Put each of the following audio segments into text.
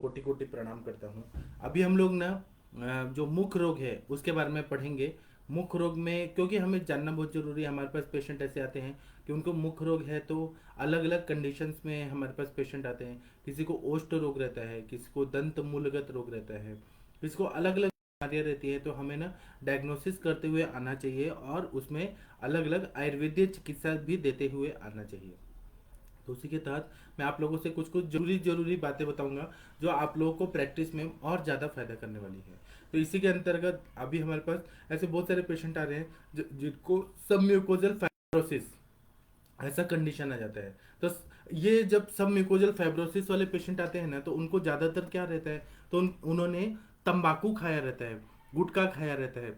कोटि कोटि प्रणाम करता हूँ। अभी हम लोग ना जो मुख रोग है उसके बारे में पढ़ेंगे। मुख रोग में क्योंकि हमें जानना बहुत जरूरी है, हमारे पास पेशेंट ऐसे आते हैं कि उनको मुख रोग है, तो अलग अलग कंडीशंस में हमारे पास पेशेंट आते हैं। किसी को ओष्ठ रोग रहता है, किसी को दंत मूलगत रोग रहता है, किसी को अलग अलग बीमारियाँ रहती है। तो हमें ना डायग्नोसिस करते हुए आना चाहिए और उसमें अलग अलग आयुर्वेदिक चिकित्सा भी देते हुए आना चाहिए। तो उसी के तहत मैं आप लोगों से कुछ कुछ जरूरी जरूरी बातें बताऊंगा जो आप लोगों को प्रैक्टिस में और ज़्यादा फायदा करने वाली है। तो इसी के अंतर्गत अभी हमारे पास ऐसे बहुत सारे पेशेंट आ रहे हैं जिनको सबम्यूकोजल फाइब्रोसिस ऐसा कंडीशन आ जाता है। तो ये जब सब म्यूकोजल फाइब्रोसिस वाले पेशेंट आते हैं ना, तो उनको ज़्यादातर क्या रहता है, तो उन्होंने तंबाकू खाया रहता है, गुटखा खाया रहता है,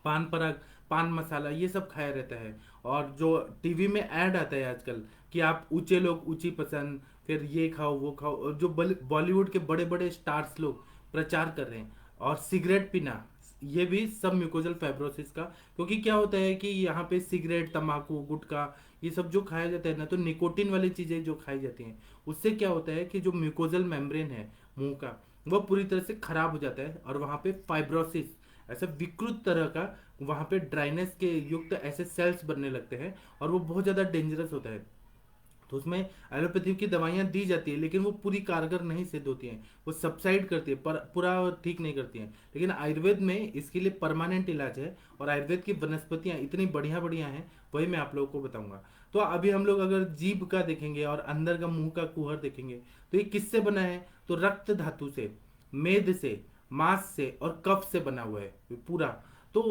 पान पराग, पान मसाला, ये सब खाया रहता है। और जो टीवी में ऐड आता है आजकल कि आप ऊंचे लोग ऊंची पसंद, फिर ये खाओ वो खाओ, और जो बॉलीवुड के बड़े बड़े स्टार्स लोग प्रचार कर रहे हैं, और सिगरेट पीना, ये भी सब म्यूकोजल फाइब्रोसिस का। क्योंकि क्या होता है कि यहाँ पे सिगरेट, तंबाकू, गुटखा, ये सब जो खाया जाता है ना, तो निकोटिन वाली चीजें जो खाई जाती हैं, उससे क्या होता है कि जो म्यूकोजल मेम्ब्रेन है मुंह का, वो पूरी तरह से खराब हो जाता है, और वहाँ पे फाइब्रोसिस, ऐसा विकृत तरह का, वहां पे ड्राइनेस के युक्त ऐसे सेल्स बनने लगते हैं, और वो बहुत ज़्यादा डेंजरस होता है। तो उसमें एलोपैथी की दवाइयाँ दी जाती है, लेकिन वो पूरी कारगर नहीं सिद्ध होती हैं, वो सबसाइड करती है पर पूरा ठीक नहीं करती हैं। लेकिन आयुर्वेद में इसके लिए परमानेंट इलाज है, और आयुर्वेद की वनस्पतियाँ इतनी बढ़िया बढ़िया हैं, वही मैं आप लोगों को बताऊंगा। तो अभी हम लोग अगर जीभ का देखेंगे और अंदर का मुंह का कुहर देखेंगे, तो ये किससे बना है, तो रक्त धातु से, मेद से, मांस से और कफ से बना हुआ है पूरा। तो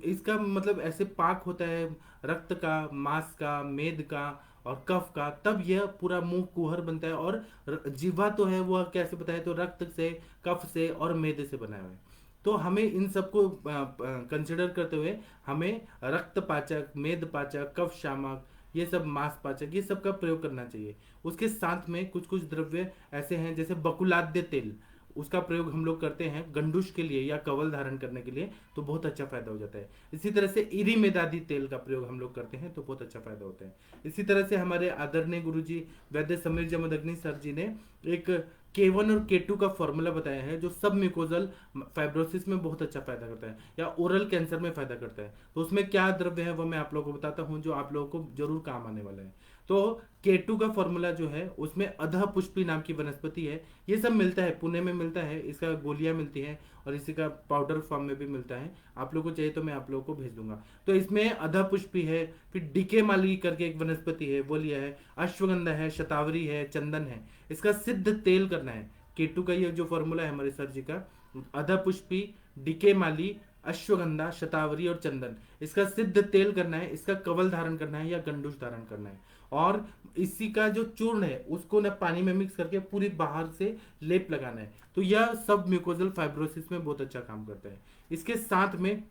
इसका मतलब ऐसे पाक होता है रक्त का, मांस का, मेद का और कफ का, तब यह पूरा मुंह कुहर बनता है। और जीवा तो है वह कैसे बताए, तो रक्त से, कफ से और मेद से बना हुआ है। तो हमें इन सबको कंसिडर करते हुए हमें रक्त पाचक, मेद पाचक, कफ शामक, ये सब मांस पाचक, ये सब का प्रयोग करना चाहिए। उसके साथ में कुछ कुछ द्रव्य ऐसे हैं जैसे बकुलाद्य तेल, उसका प्रयोग हम लोग करते हैं गंडूश के लिए या कवल धारण करने के लिए, तो बहुत अच्छा फायदा हो जाता है। इसी तरह से इरी मेदादी तेल का प्रयोग हम लोग करते हैं, तो बहुत अच्छा फायदा होता है। इसी तरह से हमारे आदरणीय गुरुजी वैद्य समीर जमदग्नि सर जी ने एक K1 और K2 का फॉर्मूला बताया है, जो सब म्यूकोजल फाइब्रोसिस में बहुत अच्छा फायदा करता है, या ओरल कैंसर में फायदा करता है। तो उसमें क्या द्रव्य है वो मैं आप लोगों को बताता हूँ, जो आप लोगों को जरूर काम आने वाला है। तो K2 का फॉर्मूला जो है, उसमें अधः पुष्पी नाम की वनस्पति है। ये सब मिलता है, पुणे में मिलता है, इसका गोलियां मिलती हैं, और इसी का पाउडर फॉर्म में भी मिलता है। आप लोगों को चाहिए तो मैं आप लोगों को भेज दूंगा। तो इसमें अधः पुष्पी है, फिर डीके माली करके एक वनस्पति है वो लिया है, अश्वगंधा है, शतावरी है, चंदन है। इसका सिद्ध तेल करना है। केटू का ये जो फॉर्मूला है हमारे सर जी का, अधः पुष्पी, डीके माली, अश्वगंधा, शतावरी और चंदन, इसका सिद्ध तेल करना है, इसका कवल धारण करना है या गंडूश धारण करना है। और इसी का जो चूर्ण है उसको ना पानी में मिक्स करके पूरी बाहर से लेप लगाना है। तो यह सब म्यूकोजल फाइब्रोसिस में बहुत अच्छा काम करता है। इसके साथ में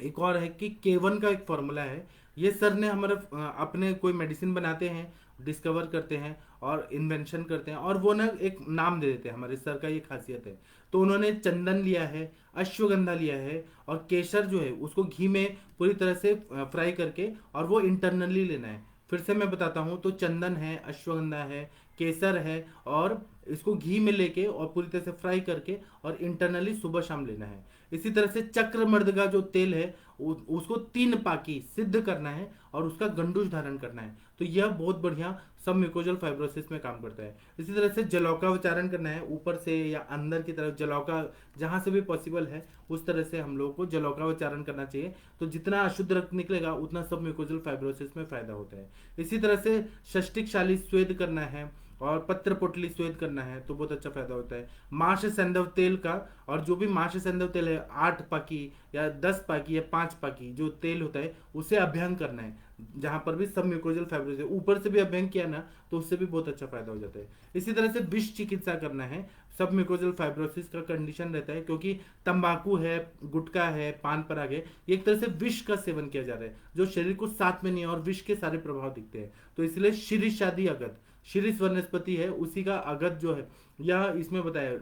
एक और है कि K1 का एक फॉर्मूला है। ये सर ने हमारे अपने कोई मेडिसिन बनाते हैं, डिस्कवर करते हैं और इन्वेंशन करते हैं, और वो ना एक नाम दे देते हैं, हमारे सर का ये खासियत है। तो उन्होंने चंदन लिया है, अश्वगंधा लिया है, और केसर जो है उसको घी में पूरी तरह से फ्राई करके, और वो इंटरनली लेना है। फिर से मैं बताता हूँ, तो चंदन है, अश्वगंधा है, केसर है, और इसको घी में लेके और पूरी तरह से फ्राई करके और इंटरनली सुबह शाम लेना है। इसी तरह से चक्रमर्द का जो तेल है उसको 3 पाकी सिद्ध करना है, और उसका गंडूश धारण करना है। तो यह बहुत बढ़िया सब म्यूकोजल फाइब्रोसिस में काम करता है। इसी तरह से जलौका उच्चारण करना है, ऊपर से या अंदर की तरफ जलौका, जहां से भी पॉसिबल है उस तरह से हम लोगों को जलौका उच्चारण करना चाहिए। तो जितना अशुद्ध रक्त निकलेगा उतना सब म्यूकोजल फाइब्रोसिस में फायदा होता है। इसी तरह से षष्टिकशाली स्वेद करना है, और पत्र पोटली स्वेद करना है, तो बहुत अच्छा फायदा होता है। माश सेंधव तेल का, और जो भी माश सेंधव तेल है 8 पाकी या 10 पाकी या 5 पाकी जो तेल होता है, उसे अभ्यंग करना है। जहां पर भी सब म्यूकोजल फाइब्रोसिस ऊपर से भी अभ्यंग किया ना, तो उससे भी बहुत अच्छा फायदा हो जाता है। इसी तरह से विष चिकित्सा करना है। सब म्यूकोजल फाइब्रोसिस का कंडीशन रहता है, क्योंकि तंबाकू है, गुटखा है, पान पराग है, ये एक तरह से विष का सेवन किया जा रहा है, जो शरीर को साथ में नहीं है, और विष के सारे प्रभाव दिखते हैं। तो इसलिए श्री शादी अगत, शीर्ष वनस्पति है उसी का अगध जो है, यह इसमें बताया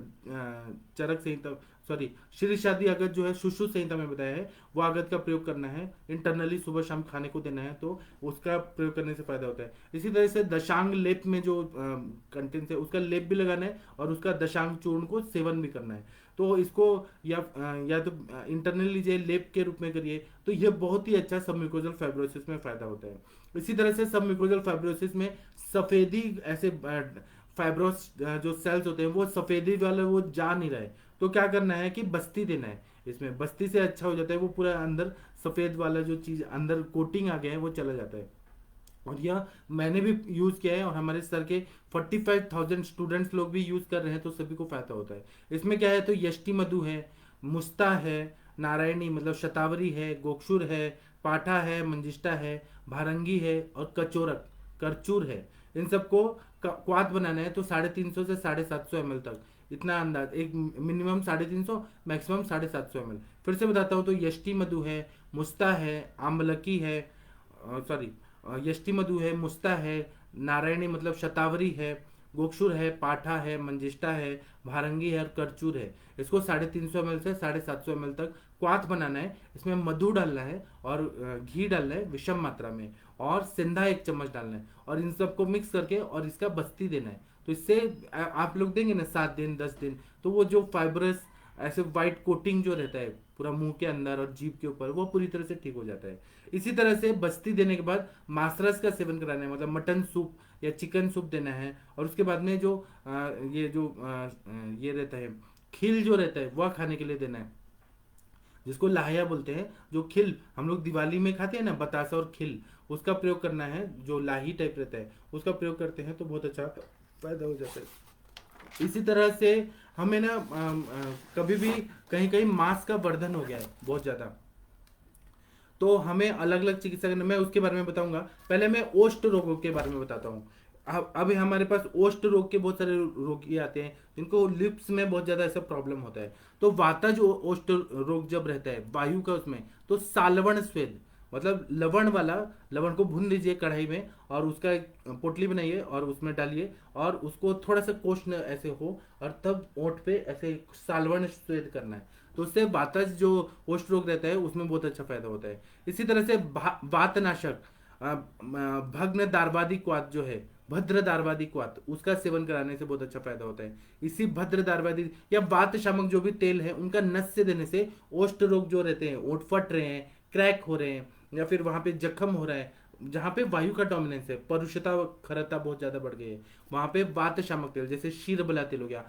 चरक संहिता, सॉरी शीर्षादि अगध जो है सुश्रुत संहिता में बताया है, वो अगध का प्रयोग करना है इंटरनली, सुबह शाम खाने को देना है, तो उसका प्रयोग करने से फायदा होता है। इसी तरह से दशांग लेप में जो कंटेंट है उसका लेप भी लगाना है और उसका दशांग चूर्ण को सेवन भी करना है। तो इसको या तो इंटरनल लीजिए, लेप के रूप में करिए, तो यह बहुत ही अच्छा सबम्यूकोजल फाइब्रोसिस में फायदा होता है। इसी तरह से सबम्यूकोजल फाइब्रोसिस में सफेदी ऐसे फाइब्रोस जो सेल्स होते हैं वो सफेदी वाले वो जा नहीं रहे, तो क्या करना है कि बस्ती देना है, इसमें बस्ती से अच्छा हो जाता है, वो पूरा अंदर सफेद वाला जो चीज अंदर कोटिंग आ गया है वो चला जाता है। और यह मैंने भी यूज किया है और हमारे सर के 45,000 स्टूडेंट्स लोग भी यूज कर रहे हैं, तो सभी को फायदा होता है। इसमें क्या है, तो यष्टि मधु है, मुस्ता है, नारायणी मतलब शतावरी है, गोक्षुर है, पाठा है, मंजिष्ठा है, भारंगी है और कचोरक करचूर है। इन सबको क्वाथ बनाना है तो 350 से 750 ml तक, इतना अंदाज, एक मिनिमम 350, मैक्सिमम 750 ml। फिर से बताता हूँ, तो यष्टि मधु है, मुस्ता है, आम्लकी है, सॉरी यष्टि मधु है, मुस्ता है, नारायणी मतलब शतावरी है, गोक्षुर है, पाठा है, मंजिष्ठा है, भारंगी है और करचूर है। इसको 350 ml से 750 ml तक क्वाथ बनाना है। इसमें मधु डालना है और घी डालना है विषम मात्रा में, और सिंधा 1 चम्मच डालना है, और इन सबको मिक्स करके और इसका बस्ती देना है। तो इससे आप लोग देंगे ना 7 दिन 10 दिन, तो वो जो फाइब्रस ऐसे वाइट कोटिंग जो रहता है पूरा मुंह के अंदर और जीभ के ऊपर, वो पूरी तरह से ठीक हो जाता है। इसी तरह से बस्ती देने के बाद मांसरस का सेवन कराना है, मतलब मटन सूप या चिकन सूप देना है। और उसके बाद में जो ये रहता है खिल जो रहता है वह खाने के लिए देना है, जिसको लाहिया बोलते हैं। जो खिल हम लोग दिवाली में खाते हैं ना, बतासा और खिल, उसका प्रयोग करना है। जो लाही टाइप रहता है उसका प्रयोग करते हैं तो बहुत अच्छा फायदा हो जाता है। इसी तरह से हमें ना कभी भी कहीं कहीं मांस का वर्धन हो गया है बहुत ज्यादा, तो हमें अलग अलग चिकित्सा करना, मैं उसके बारे में बताऊंगा। पहले मैं ओष्ठ रोगों के बारे में बताता हूँ। अभी हमारे पास ओष्ठ रोग के बहुत सारे रोगी आते हैं जिनको लिप्स में बहुत ज्यादा ऐसा प्रॉब्लम होता है। तो वातज ओष्ठ रोग जब रहता है वायु का उसमें, तो सालवण स्वेद मतलब लवण वाला, लवण को भून लीजिए कढ़ाई में और उसका एक पोटली बनाइए और उसमें डालिए और उसको थोड़ा सा कोष्ण ऐसे हो, और तब ओंठ पे ऐसे सालवण स्वेद करना है। तो उससे वातज जो ओष्ठ रोग रहता है उसमें बहुत अच्छा फायदा होता है। इसी तरह से वातनाशक भग्न दार्वादी क्वाथ जो है, भद्र दार्वादी क्वाथ, उसका सेवन कराने से बहुत अच्छा फायदा होता है। इसी भद्र दार्वादी या वात शामक जो भी तेल है उनका नस से देने से ओष्ठ रोग जो रहते हैं, ओंठ फट रहे हैं, क्रैक हो रहे हैं, या फिर वहां पे जख्म हो रहा है, जहाँ पे वायु का डोमिनेंस है, परुषता खरता बहुत ज्यादा बढ़ गई है, वहां पे वात शामक तेल जैसे शीर बला तेल हो गया,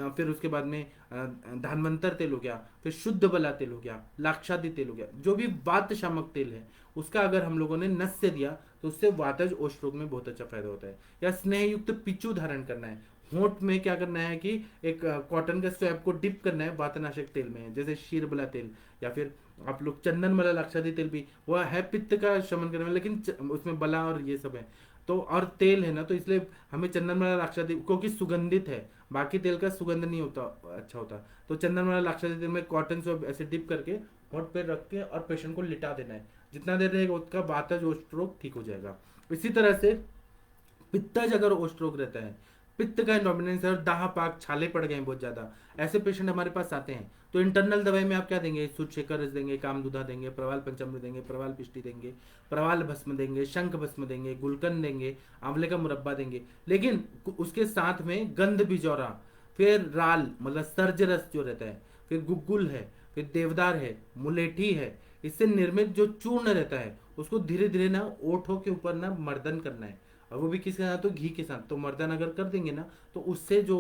फिर उसके बाद में धन्वंतर तेल हो गया, फिर शुद्ध बला तेल हो गया, लाक्षादि तेल हो गया, जो भी वात शामक तेल है उसका अगर हम लोगों ने नस से दिया तो उससे वातज ओष्ठ रोग में बहुत अच्छा फायदा होता है। या स्नेह युक्त पिच्चू धारण करना है, होंठ में क्या करना है कि एक कॉटन का स्वैब को डिप करना है वातनाशक तेल में, जैसे शीरबला तेल, या फिर आप लोग चंदन वाला लाक्षादी तेल भी, वह है पित्त का शमन करने में, लेकिन उसमें बला और ये सब है, तो और तेल है ना, तो इसलिए हमें चंदन वाला लाक्षादी, क्योंकि सुगंधित है, बाकी तेल का सुगंध नहीं होता अच्छा होता, तो चंदन वाला लाक्षादी तेल में कॉटन स्वैब ऐसे डिप करके होंठ पे रख के और पेशेंट को लिटा देना है। जितना देर रहेगा उसका वातज ओष्ठ रोग ठीक हो जाएगा। इसी तरह से पित्तज अगर ओष्ठ रोग रहता है, पित्त का डोमिनेंस है और दाह पाक छाले पड़ गए हैं बहुत ज्यादा, ऐसे पेशेंट हमारे पास आते हैं, तो इंटरनल दवाई में आप क्या देंगे, सुरशेखर रस देंगे, कामदुधा देंगे, प्रवाल पंचामृत देंगे, प्रवाल पिष्टी देंगे, प्रवाल भस्म देंगे, शंख भस्म देंगे, गुलकंद देंगे, आंवले का मुरब्बा देंगे, लेकिन उसके साथ में गंध बिजौरा, फिर राल मतलब सर्ज रस जो रहता है, फिर गुग्गुल है, फिर देवदार है, मुलेठी है, इससे निर्मित जो चूर्ण रहता है उसको धीरे धीरे ना ओठों के ऊपर ना मर्दन करना है, और वो भी किसके साथ, तो घी के साथ। तो मर्दन अगर कर देंगे ना तो उससे जो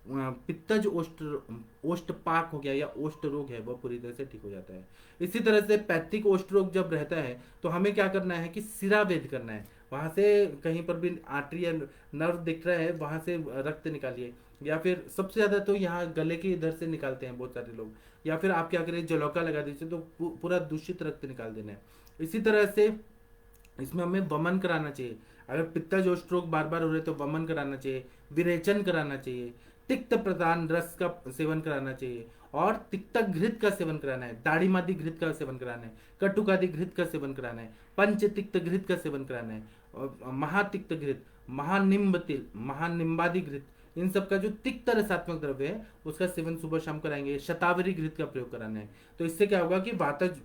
पित्तज ओष्ठ पाक हो गया या ओष्ठ रोग है वह पूरी तरह से ठीक हो जाता है। इसी तरह से पैथिक ओष्ठ रोग जब रहता है तो हमें क्या करना है कि सिरा वेद करना है, वहां से कहीं पर भी आर्टरी या नर्व दिख रहा है वहां से रक्त निकालिए, या फिर सबसे ज्यादा तो यहाँ गले के इधर से निकालते हैं बहुत सारे लोग, या फिर आप क्या करिए जलौका लगा दीजिए तो पूरा दूषित रक्त निकाल देना है। इसी तरह से इसमें हमें वमन कराना चाहिए, अगर पित्तज और स्ट्रोक बार बार हो रहे तो वमन कराना चाहिए, विरेचन कराना चाहिए, तिक्त प्रधान रस का सेवन कराना चाहिए, और तिक्तक घृत का सेवन कराना है, दाढ़ीमादी घृत का सेवन कराना है, कटुकादि घृत का सेवन कराना है, पंच तिक्त घृत का सेवन कराना है, और महातिक्त घृत महानिम्ब तिल, महानिम्बादि घृत, इन सब का जो तिक्त रसात्मक द्रव्य है उसका सेवन सुबह शाम कराएंगे। शतावरी घृत का प्रयोग कराना है। तो इससे क्या होगा कि वातज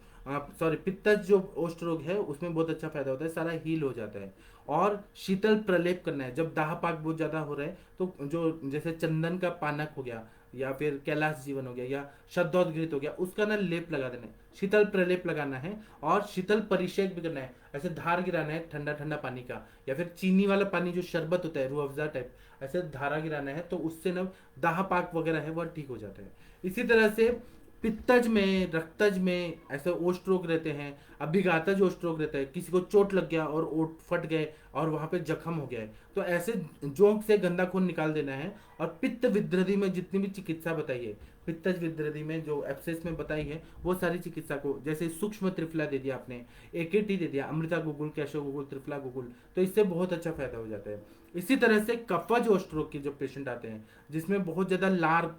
सॉरी पित्तज जो ओष्ठ रोग है उसमें बहुत अच्छा फायदा होता है, सारा हील हो जाता है। और शीतल प्रलेप करना है जब दाह पाक बहुत ज्यादा हो रहा है, तो जो जैसे चंदन का पानक हो गया या फिर कैलाश जीवन हो गया या शब्दोद्घृत हो गया, उसका ना लेप लगा देना है, शीतल प्रलेप लगाना है। और शीतल परिषेक भी करना है, ऐसे धार गिराना है ठंडा ठंडा पानी का, या फिर चीनी वाला पानी जो शरबत होता है रूह अफ़ज़ा टाइप, ऐसे धारा गिराना है, तो उससे ना दाह पाक वगैरह है वह ठीक हो जाता है। इसी तरह से पित्तज में, रक्तज में ऐसे ओष्ठ रोग रहते हैं, अभिघातज ओष्ठ रोग रहता है, किसी को चोट लग गया और ओठ फट गए और वहां पे जख्म हो गया है, तो ऐसे जोंक से गंदा खून निकाल देना है। और पित्त विद्रधि में जितनी भी चिकित्सा बताई है, पित्तज विद्रधि में जो एब्सेस में बताई है वो सारी चिकित्सा को, जैसे सूक्ष्म त्रिफला दे दिया आपने, एकेटी दे दिया, अमृता गुगुल, कैशो गुगुल, त्रिफला गुगुल, तो इससे बहुत अच्छा फायदा हो जाता है। इसी तरह से कफज ओष्ठ रोग के जो पेशेंट आते हैं जिसमें बहुत ज्यादा लार,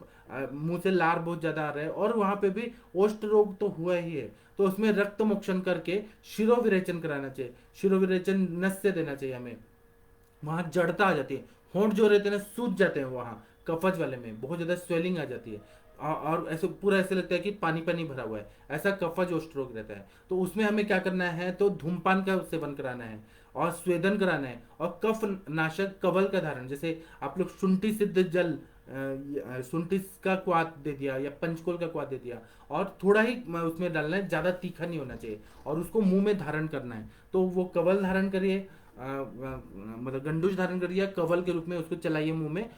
मुंह से लार बहुत ज्यादा आ रहा है और वहां पे भी ओष्ठ रोग तो हुआ ही है, तो उसमें रक्त मोक्षण करके शिरोविरेचन कराना चाहिए। शिरोविरेचन नस से देना चाहिए हमें, वहां जड़ता आ जाती है, होंठ जो रहते हैं ना सूज जाते हैं, वहां कफज वाले में बहुत ज्यादा स्वेलिंग आ जाती है और ऐसे पूरा ऐसे लगता है कि पानी पानी भरा हुआ है, ऐसा कफज ओष्ठ रोग रहता है। तो उसमें हमें क्या करना है, तो धूमपान का सेवन कराना है और स्वेदन कराना है और कफ नाशक कवल का धारण, जैसे आप लोग शुंठी सिद्ध जल, शुंठी का क्वाथ दे दिया या पंचकोल का क्वाथ दे दिया, और थोड़ा ही उसमें डालना है, ज्यादा तीखा नहीं होना चाहिए, और उसको मुंह में धारण करना है। तो वो कवल धारण करिए, मतलब गंडूश धारण करिए या कवल के रूप में उसको चलाइए मुंह में।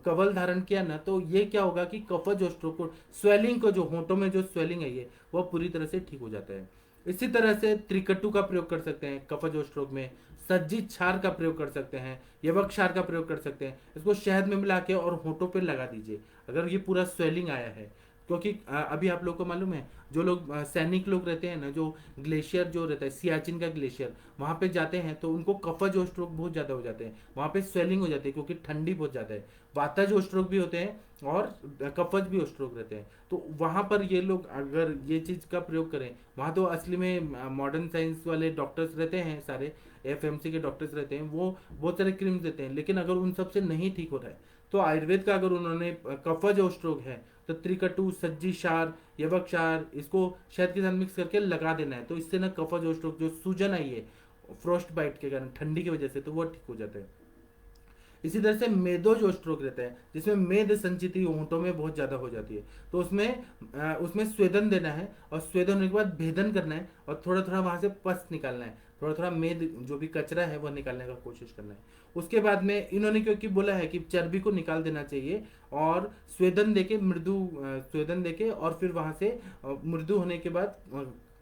कवल धारण किया ना तो ये क्या होगा कि कफज और स्ट्रोक को, स्वेलिंग को, जो होंठों में जो स्वेलिंग है ये वह पूरी तरह से ठीक हो जाता है। इसी तरह से त्रिकटु का प्रयोग कर सकते हैं कफज और स्ट्रोक में, सज्जित क्षार का प्रयोग कर सकते हैं, यवक क्षार का प्रयोग कर सकते हैं। इसको शहद में मिला के और होंठों पे लगा दीजिए अगर ये पूरा स्वेलिंग आया है। क्योंकि अभी आप लोग को मालूम है, जो लोग सैनिक लोग रहते हैं ना, जो ग्लेशियर जो रहता है सियाचिन का ग्लेशियर, वहां पे जाते हैं तो उनको कफज और स्ट्रोक बहुत ज्यादा हो जाते हैं, वहां पे स्वेलिंग हो जाती है क्योंकि ठंडी बहुत ज्यादा है। वातज और स्ट्रोक भी होते हैं और कफज भी और स्ट्रोक रहते हैं। तो वहां पर ये लोग अगर ये चीज का प्रयोग करें, वहां तो असली में मॉडर्न साइंस वाले डॉक्टर्स रहते हैं, सारे एफएमसी के डॉक्टर्स रहते हैं, वो बहुत सारे क्रीम्स देते हैं, लेकिन अगर उन सबसे नहीं ठीक हो रहा है तो आयुर्वेद का अगर उन्होंने कफज और स्ट्रोक है तो त्रिकटु, सज्जी क्षार, यवक क्षार, इसको शहद के साथ मिक्स करके लगा देना है, तो इससे ना कफज और स्ट्रोक जो सूजन आई है फ्रोस्ट बाइट के कारण ठंडी की वजह से, तो वो ठीक हो जाता है। इसी तरह से मेदो जो स्ट्रोक रहता है जिसमें मेद संचिति होंठों में बहुत ज्यादा हो जाती है, तो उसमें स्वेदन देना है और स्वेदन होने के बाद भेदन करना है और थोड़ा थोड़ा वहां से पस निकालना है, थोड़ा थोड़ा मेद जो भी कचरा है वह निकालने का कोशिश करना है। उसके बाद में इन्होंने क्योंकि बोला है कि चर्बी को निकाल देना चाहिए और स्वेदन देके मृदु स्वेदन देके और फिर वहां से मृदु होने के बाद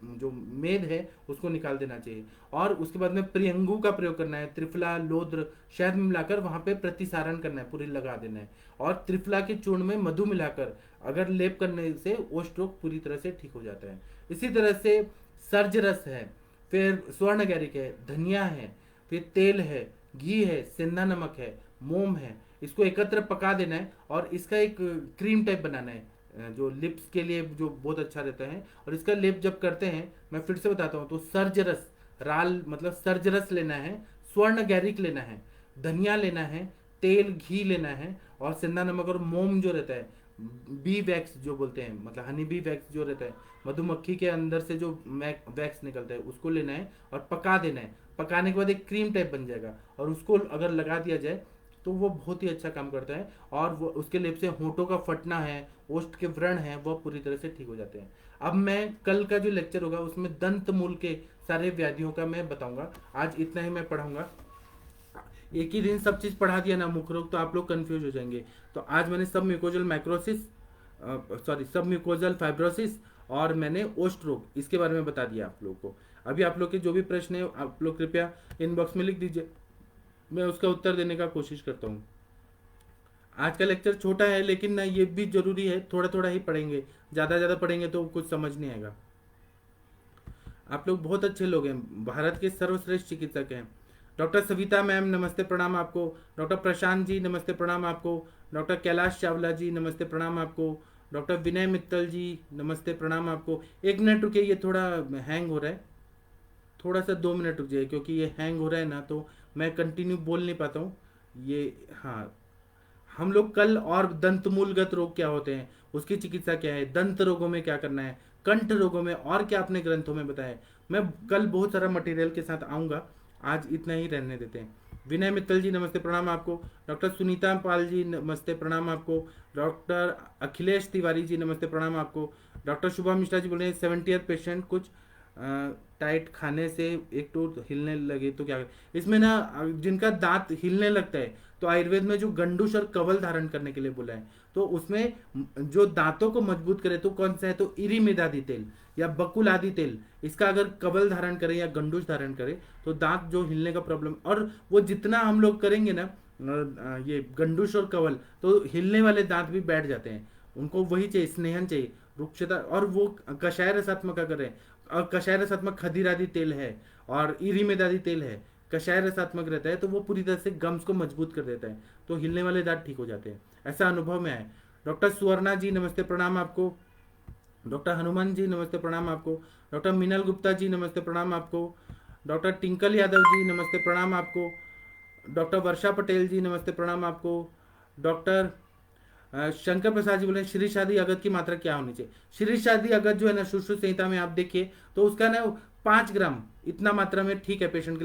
जो मेद है उसको निकाल देना चाहिए। और उसके बाद में प्रियंगु का प्रयोग करना है, त्रिफला लोद्र शहद में मिलाकर वहां पे प्रतिसारण करना है, पूरी लगा देना है। और त्रिफला के चूर्ण में मधु मिलाकर अगर लेप करने से वो स्ट्रोक पूरी तरह से ठीक हो जाता है। इसी तरह से सर्ज रस है, फिर स्वर्ण गैरिक है, धनिया है, फिर तेल है, घी है, सेंधा नमक है, मोम है, इसको एकत्र पका देना है और इसका एक क्रीम टाइप बनाना है जो लिप्स के लिए जो बहुत अच्छा रहता है। और इसका लेप जब करते हैं, मैं फिर से बताता हूँ, तो सर्ज रस, राल मतलब सर्ज रस लेना है, स्वर्ण गैरिक लेना है, धनिया लेना है, तेल घी लेना है और सेंधा नमक और मोम जो रहता है, बी वैक्स जो बोलते हैं, मतलब हनी बी वैक्स जो रहता है, मधुमक्खी के अंदर से जो वैक्स निकलता है उसको लेना है और पका देना है। पकाने के बाद एक क्रीम टाइप बन जाएगा और उसको अगर लगा दिया जाए तो वो बहुत ही अच्छा काम करता है। और वो उसके लेप से होंठों का फटना है, ओष्ठ के व्रण है, वो पूरी तरह से ठीक हो जाते हैं। अब मैं कल का जो लेक्चर होगा उसमें दंत मूल के सारे व्याधियों का मैं बताऊंगा, आज इतना ही मैं पढ़ाऊंगा। एक ही दिन सब चीज पढ़ा दिया ना मुख रोग तो आप लोग कंफ्यूज हो जाएंगे। तो आज मैंने सब म्यूकोजल माइक्रोसिस, सॉरी सब म्यूकोजल फाइब्रोसिस और मैंने ओष्ठ रोग इसके बारे में बता दिया आप लोग को। अभी आप लोग के जो भी प्रश्न है आप लोग कृपया इनबॉक्स में लिख दीजिए, मैं उसका उत्तर देने का कोशिश करता हूँ। आज का लेक्चर छोटा है लेकिन ना ये भी जरूरी है, थोड़ा थोड़ा ही पढ़ेंगे, ज़्यादा ज़्यादा पढ़ेंगे तो कुछ समझ नहीं आएगा। आप लोग बहुत अच्छे लोग हैं, भारत के सर्वश्रेष्ठ चिकित्सक हैं। डॉक्टर सविता मैम नमस्ते प्रणाम आपको, डॉक्टर प्रशांत जी नमस्ते प्रणाम आपको, डॉक्टर कैलाश चावला जी नमस्ते प्रणाम आपको, डॉक्टर विनय मित्तल जी नमस्ते प्रणाम आपको। 1 मिनट रुकिए, ये थोड़ा हैंग हो रहा है, थोड़ा सा 2 मिनट रुक जाइए क्योंकि ये हैंग हो रहा है ना, तो मैं कंटिन्यू बोल नहीं पाता हूँ ये। हाँ, हम लोग कल और दंत मूलगत रोग क्या होते हैं, उसकी चिकित्सा क्या है, दंत रोगों में क्या करना है, कंठ रोगों में और क्या अपने ग्रंथों में बताया है। मैं कल बहुत सारा मटेरियल के साथ आऊँगा, आज इतना ही रहने देते हैं। विनय मित्तल जी नमस्ते प्रणाम आपको। डॉक्टर सुनीता पाल जी नमस्ते प्रणाम आपको। डॉक्टर अखिलेश तिवारी जी नमस्ते प्रणाम आपको। डॉक्टर शुभम मिश्रा जी बोल रहे हैं 70 पेशेंट कुछ टाइट खाने से एक टूथ हिलने लगे तो क्या करें। इसमें ना जिनका दांत हिलने लगता है तो आयुर्वेद में जो गंडूश और कवल धारण करने के लिए बोला है, तो उसमें जो दांतों को मजबूत करे तो कौन सा है, तो इरीमेद आदि तेल या बकुल आदि तेल, इसका अगर कवल धारण करें या गंडूश धारण करें तो दांत जो हिलने का प्रॉब्लम, और वो जितना हम लोग करेंगे ना ये गंडूश और कवल, तो हिलने वाले दांत भी बैठ जाते हैं। उनको वही चाहिए, स्नेहन चाहिए, रुक्षता। और वो कषाय रसात्मक का कर रहे हैं, और कषाय रसात्मक खदीर आदि तेल है और इरीमेद आदि तेल है, कषाय रसात्मक रहता है, तो वो पूरी तरह से गम्स को मजबूत कर देता है, तो हिलने वाले दांत ठीक हो जाते हैं। ऐसा अनुभव में है। डॉक्टर सुवर्णा जी नमस्ते प्रणाम आपको। डॉक्टर हनुमान जी नमस्ते प्रणाम आपको। डॉक्टर मीनल गुप्ता जी नमस्ते प्रणाम आपको। डॉक्टर टिंकल यादव जी नमस्ते प्रणाम आपको। डॉक्टर वर्षा पटेल जी नमस्ते प्रणाम आपको। डॉक्टर शंकर प्रसाद जी बोले श्री शादी अगत की मात्रा क्या होनी चाहिए। श्री शादी अगत जो है ना, सुश्रुत संहिता में आप देखिए तो उसका ना 5 ग्राम इतना मात्रा में ठीक है पेशेंट के लिए।